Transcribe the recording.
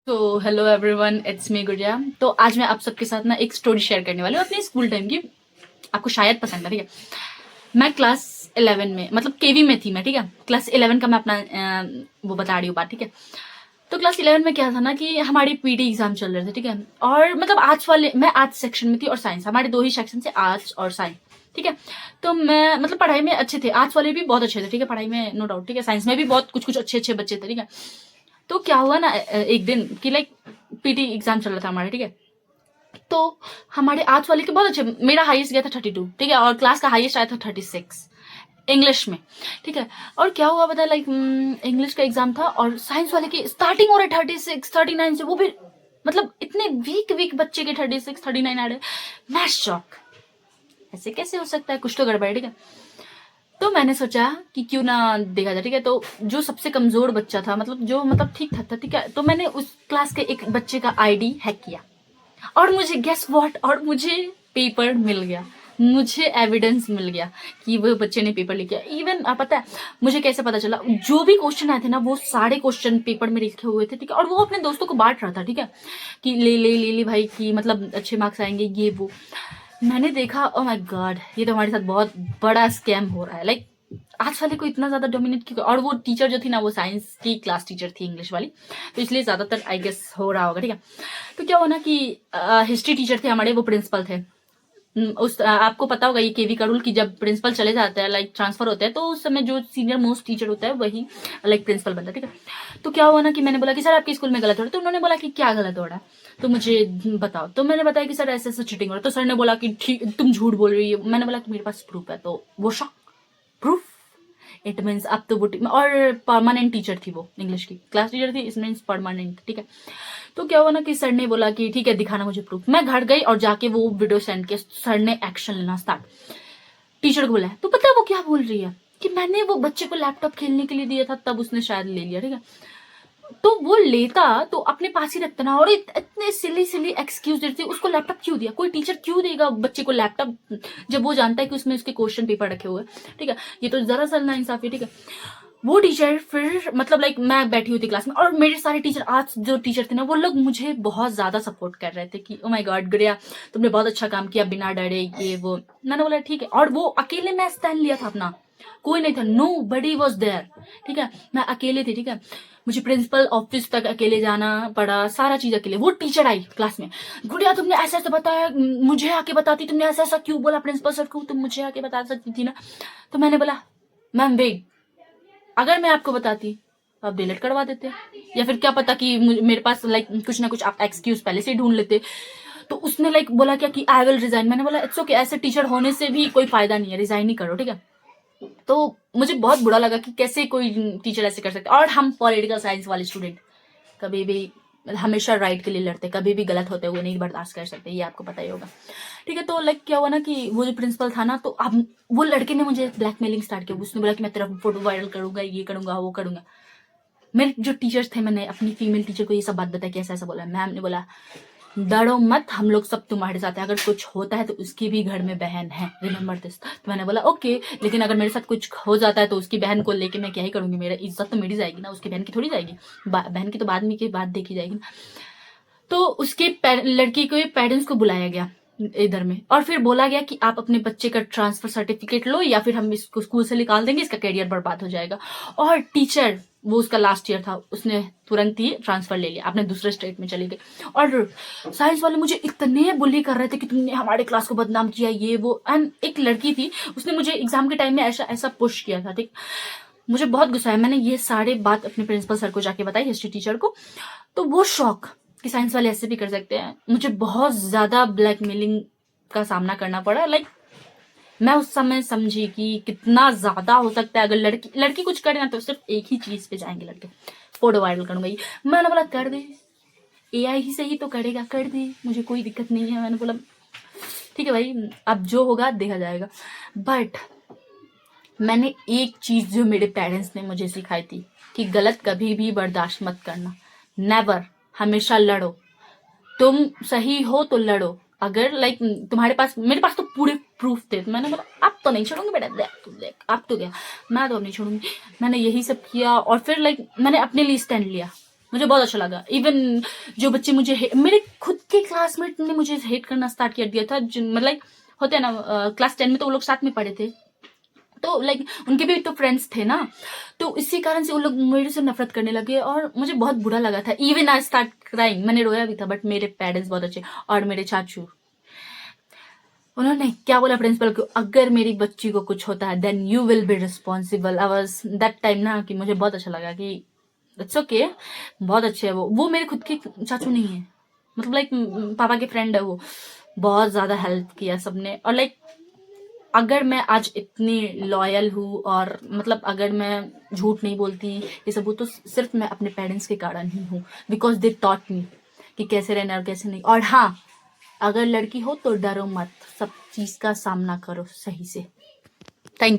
तो hello everyone, it's me गुड़िया। तो आज मैं आप सबके साथ ना एक स्टोरी शेयर करने वाली हूँ अपनी स्कूल टाइम की। आपको शायद पसंद है, ठीक है। मैं क्लास 11 में, मतलब केवी में थी मैं, ठीक है। क्लास 11 का मैं अपना वो बता रही हूँ बात, ठीक है। तो क्लास 11 में क्या था ना कि हमारी पीटी एग्जाम चल रहे थे, ठीक है। और मतलब आर्ट्स वाले, मैं आर्ट्स सेक्शन में थी और साइंस, हमारे दो ही सेक्शन थे, आर्ट्स और साइंस, ठीक है। तो मैं मतलब पढ़ाई में अच्छे थे, आर्ट्स वाले भी बहुत अच्छे थे, ठीक है, पढ़ाई में नो डाउट, ठीक है। साइंस में भी बहुत कुछ कुछ अच्छे अच्छे बच्चे थे, ठीक है। तो क्या हुआ ना एक दिन कि लाइक पीटी एग्जाम चल रहा था हमारा, ठीक है। तो हमारे आर्ट्स वाले के बहुत अच्छे, मेरा हाईएस्ट गया था 32, ठीक है, और क्लास का हाईएस्ट आया था 36 इंग्लिश में, ठीक है। और क्या हुआ पता है, लाइक इंग्लिश का एग्जाम था और साइंस वाले की स्टार्टिंग हो रहे 36 39 से, वो भी मतलब इतने वीक वीक बच्चे के 36 39 आ रहे। मैं शॉक, ऐसे कैसे हो सकता है, कुछ तो गड़बड़ है, ठीक है। तो मैंने सोचा कि क्यों ना देखा जाए, ठीक है। तो जो सबसे कमजोर बच्चा था, मतलब जो मतलब ठीक ठाक था, ठीक है, तो मैंने उस क्लास के एक बच्चे का आईडी हैक किया और मुझे गेस व्हाट, और मुझे पेपर मिल गया, मुझे एविडेंस मिल गया कि वो बच्चे ने पेपर लिखा। इवन पता है मुझे कैसे पता चला, जो भी क्वेश्चन आए थे ना वो सारे क्वेश्चन पेपर में लिखे हुए थे, ठीक है। और वो अपने दोस्तों को बांट रहा था, ठीक है, कि ले भाई, कि मतलब अच्छे मार्क्स आएंगे ये वो। मैंने देखा, ओ माय गॉड, ये तो हमारे साथ बहुत बड़ा स्कैम हो रहा है। लाइक आज वाले को इतना ज्यादा डोमिनेट क्यों, और वो टीचर जो थी ना वो साइंस की क्लास टीचर थी, इंग्लिश वाली, तो इसलिए ज्यादातर आई गेस हो रहा होगा, ठीक है। तो क्या हुआ ना कि हिस्ट्री टीचर थे हमारे, वो प्रिंसिपल थे। उस आपको पता होगा ये केवी का रूल कि जब प्रिंसिपल चले जाते हैं, लाइक ट्रांसफर होते हैं, तो उस समय जो सीनियर मोस्ट टीचर होता है वही लाइक प्रिंसिपल बनता है, ठीक है। तो क्या हुआ ना कि मैंने बोला कि सर आपके स्कूल में गलत हो रहा है। तो उन्होंने बोला कि क्या गलत हो रहा है, तो मुझे बताओ। तो मैंने बताया कि सर ऐसे ऐसे चीटिंग हो रहा है। तो सर ने बोला कि ठीक, तुम झूठ बोल रही हो। मैंने बोला कि मेरे पास प्रूफ है। तो वो शॉक, प्रूफ, इट मीन्स अब तो वो और परमानेंट टीचर थी, वो इंग्लिश की क्लास टीचर थी, इट मीन्स परमानेंट, ठीक है। तो क्या हुआ ना कि सर ने बोला कि ठीक है दिखाना मुझे प्रूफ। मैं घर गई और जाके वो वीडियो सेंड किया, सर ने एक्शन लेना स्टार्ट, टीचर को बोला है। तो पता है वो क्या बोल रही है कि मैंने वो बच्चे को लैपटॉप खेलने के लिए दिया था, तब उसने शायद ले लिया, ठीक है। तो वो लेता तो अपने पास ही रखता ना, और इतने सिली सिली एक्सक्यूज देते, उसको लैपटॉप क्यों दिया, कोई टीचर क्यों देगा बच्चे को लैपटॉप जब वो जानता है कि उसमें उसके क्वेश्चन पेपर रखे हुए, ठीक है। ये तो जरा सा ना इंसाफी, ठीक है। वो टीचर फिर मतलब लाइक मैं बैठी हुई थी क्लास में और मेरे सारे टीचर, आज जो टीचर थे ना वो लोग मुझे बहुत ज्यादा सपोर्ट कर रहे थे कि ओ माय गॉड गुड़िया तुमने बहुत अच्छा काम किया बिना डरे, ये वो। मैंने बोला ठीक है, और वो अकेले मैं स्टैंड लिया था अपना, कोई नहीं था, नो बडी वॉज देयर, ठीक है। मैं अकेले थी, ठीक है। मुझे प्रिंसिपल ऑफिस तक अकेले जाना पड़ा, सारा चीज अकेले। वो टीचर आई क्लास में, गुड़िया तुमने ऐसा ऐसा बताया, मुझे आके बताती, तुमने ऐसा ऐसा क्यों बोला प्रिंसिपल सर को, तुम मुझे आके बता सकती थी ना। तो मैंने बोला मैम वेट, अगर मैं आपको बताती तो आप डिलीट करवा देते, या फिर क्या पता कि मेरे पास लाइक कुछ ना कुछ आप एक्सक्यूज पहले से ही ढूंढ लेते। तो उसने लाइक बोला क्या कि आई विल रिजाइन। मैंने बोला इट्स ओके, ऐसे टीचर होने से भी कोई फायदा नहीं है, रिजाइन ही करो, ठीक है। तो मुझे बहुत बुरा लगा कि कैसे कोई टीचर ऐसे कर सकते, और हम पॉलिटिकल साइंस वाले स्टूडेंट कभी भी हमेशा राइट के लिए लड़ते, कभी भी गलत होते हुए नहीं बर्दाश्त कर सकते, ये आपको पता ही होगा, ठीक है। तो लाइक क्या हुआ ना कि वो जो प्रिंसिपल था ना, तो अब वो लड़के ने मुझे ब्लैकमेलिंग स्टार्ट किया। उसने बोला कि मैं तेरा फोटो वायरल करूंगा, ये करूंगा वो करूंगा। मेरे जो टीचर्स थे, मैंने अपनी फीमेल टीचर को ये सब बात बताई कि ऐसा ऐसा बोला। मैम ने बोला डरो मत, हम लोग सब तुम्हारे साथ हैं, अगर कुछ होता है तो उसकी भी घर में बहन है, रिमेम्बर दिस। तो मैंने बोला ओके, लेकिन अगर मेरे साथ कुछ हो जाता है तो उसकी बहन को लेके मैं क्या ही करूंगी, मेरा इज्जत तो मेरी जाएगी ना, उसकी बहन की थोड़ी जाएगी, बहन की तो बाद में की बात देखी जाएगी ना। तो उसके लड़की के पेरेंट्स को बुलाया गया इधर में, और फिर बोला गया कि आप अपने बच्चे का ट्रांसफर सर्टिफिकेट लो या फिर हम इसको स्कूल से निकाल देंगे, इसका करियर बर्बाद हो जाएगा। और टीचर, वो उसका लास्ट ईयर था, उसने तुरंत ही ट्रांसफर ले लिया, अपने दूसरे स्टेट में चली गई। और साइंस वाले मुझे इतने बुली कर रहे थे कि तुमने हमारे क्लास को बदनाम किया, ये वो। एंड एक लड़की थी, उसने मुझे एग्जाम के टाइम में ऐसा ऐसा पुश किया था, ठीक। मुझे बहुत गुस्सा है, मैंने ये सारे बात अपने प्रिंसिपल सर को जाके बताई, हिस्ट्री टीचर को। तो वो शौक कि साइंस वाले ऐसे भी कर सकते हैं। मुझे बहुत ज्यादा ब्लैकमेलिंग का सामना करना पड़ा। लाइक मैं उस समय समझी कि कितना ज्यादा हो सकता है, अगर लड़की लड़की कुछ करे ना तो सिर्फ एक ही चीज पे जाएंगे लड़के, फोटो वायरल करूंगा ये। मैंने बोला कर दे, एआई ही से ही तो करेगा, कर दे, मुझे कोई दिक्कत नहीं है। मैंने बोला ठीक है भाई, अब जो होगा देखा जाएगा। बट मैंने एक चीज जो मेरे पेरेंट्स ने मुझे सिखाई थी कि गलत कभी भी बर्दाश्त मत करना, नेवर, हमेशा लड़ो। तुम सही हो तो लड़ो, अगर लाइक तुम्हारे पास, मेरे पास तो पूरे प्रूफ थे। तो मैंने बोला अब तो नहीं छोड़ूंगी बेटा, देख तू देख, अब तो क्या, मैं तो अब नहीं छोड़ूंगी। मैंने यही सब किया और फिर लाइक मैंने अपने लिए स्टैंड लिया। मुझे बहुत अच्छा लगा। इवन जो बच्चे मुझे मेरे खुद के क्लासमेट ने मुझे हेट करना स्टार्ट कर दिया था, मतलब होते हैं ना क्लास 10 में तो वो लोग साथ में पढ़े थे, तो लाइक उनके भी तो फ्रेंड्स थे ना, तो इसी कारण से वो लोग मेरे से नफरत करने लगे और मुझे बहुत बुरा लगा था। इवन आई स्टार्ट क्राइंग, मैंने रोया भी था, बट मेरे पेरेंट्स बहुत अच्छे और मेरे चाचू, उन्होंने क्या बोला प्रिंसिपल को, अगर मेरी बच्ची को कुछ होता है then you will be responsible. I was that time ना कि मुझे बहुत अच्छा लगा कि इट्स ओके, बहुत अच्छे है वो मेरे खुद के चाचू नहीं है, मतलब लाइक पापा के फ्रेंड है वो, बहुत ज्यादा हेल्प किया सबने। और लाइक अगर मैं आज इतनी लॉयल हूँ और मतलब अगर मैं झूठ नहीं बोलती ये सब, तो सिर्फ मैं अपने पेरेंट्स के कारण ही हूँ, बिकॉज दे टॉट मी कि कैसे रहना और कैसे नहीं। और हाँ, अगर लड़की हो तो डरो मत, सब चीज का सामना करो सही से। Thank you.